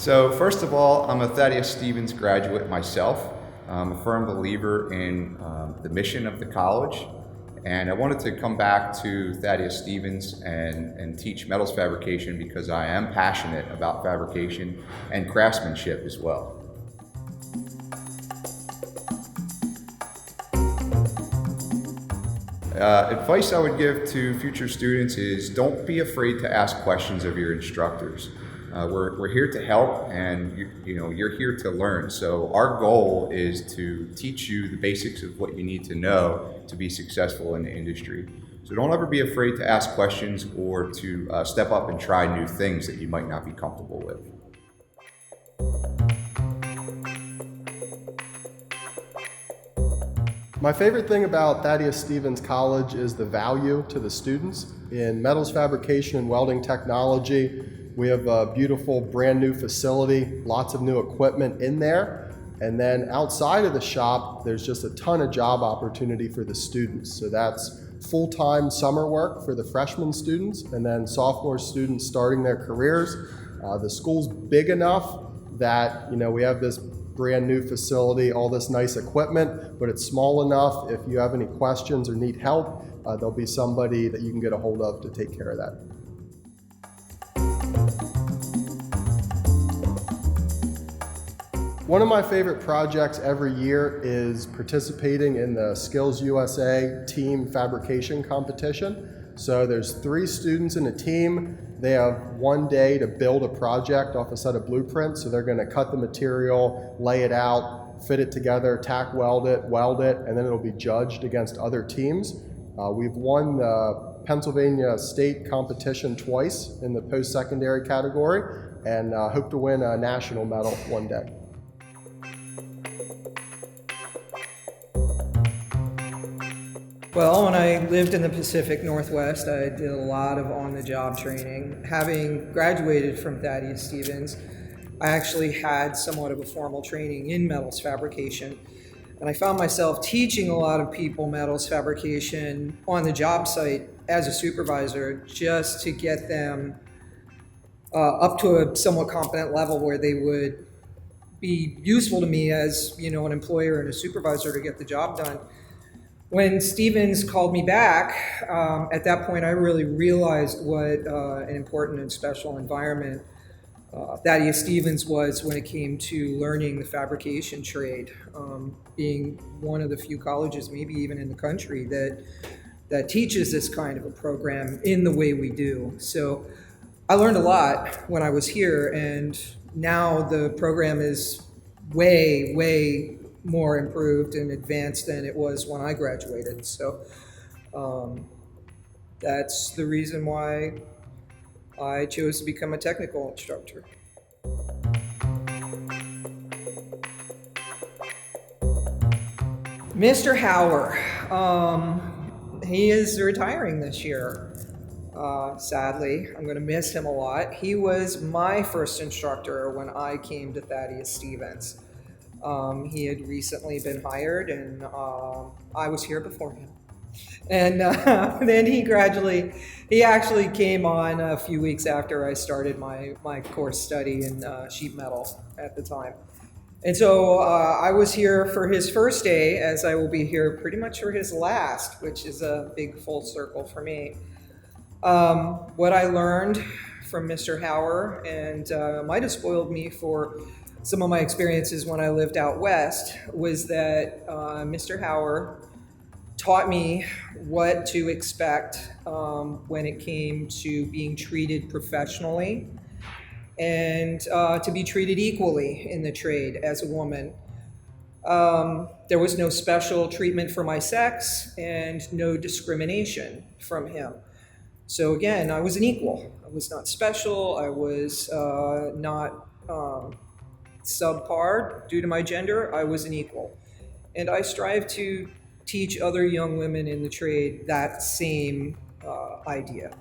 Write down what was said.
So first of all, I'm a Thaddeus Stevens graduate myself. I'm a firm believer in the mission of the college, and I wanted to come back to Thaddeus Stevens and teach metals fabrication because I am passionate about fabrication and craftsmanship as well. Advice I would give to future students is don't be afraid to ask questions of your instructors. We're here to help, and you're here to learn. So our goal is to teach you the basics of what you need to know to be successful in the industry. So don't ever be afraid to ask questions or to step up and try new things that you might not be comfortable with. My favorite thing about Thaddeus Stevens College is the value to the students. In metals fabrication and welding technology, we have a beautiful brand new facility, lots of new equipment in there. And then outside of the shop, there's just a ton of job opportunity for the students. So that's full-time summer work for the freshman students, and then sophomore students starting their careers. The school's big enough that we have this brand new facility, all this nice equipment, but it's small enough. If you have any questions or need help, there'll be somebody that you can get a hold of to take care of that. One of my favorite projects every year is participating in the Skills USA team fabrication competition. So there's 3 students in a team. They have 1 day to build a project off a set of blueprints. So they're going to cut the material, lay it out, fit it together, tack weld it, and then it'll be judged against other teams. We've won the Pennsylvania state competition twice in the post-secondary category, and hope to win a national medal one day. Well, when I lived in the Pacific Northwest, I did a lot of on-the-job training. Having graduated from Thaddeus Stevens, I actually had somewhat of a formal training in metals fabrication. And I found myself teaching a lot of people metals fabrication on the job site as a supervisor, just to get them up to a somewhat competent level where they would be useful to me as an employer and a supervisor to get the job done. When Stevens called me back, at that point I really realized what an important and special environment Thaddeus Stevens was when it came to learning the fabrication trade, being one of the few colleges, maybe even in the country, that teaches this kind of a program in the way we do. So I learned a lot when I was here, and now the program is way more improved and advanced than it was when I graduated. So that's the reason why I chose to become a technical instructor. Mr. Hauer, he is retiring this year. Sadly, I'm going to miss him a lot. He was my first instructor when I came to Thaddeus Stevens. He had recently been hired, and I was here before him. And then he actually came on a few weeks after I started my course study in sheet metal at the time. And so I was here for his first day, as I will be here pretty much for his last, which is a big full circle for me. What I learned from Mr. Hauer, and might have spoiled me for some of my experiences when I lived out west, was that Mr. Hauer taught me what to expect when it came to being treated professionally and to be treated equally in the trade as a woman. There was no special treatment for my sex and no discrimination from him. So again, I was an equal. I was not special. I was not subpar due to my gender. I was an equal. And I strive to teach other young women in the trade that same idea.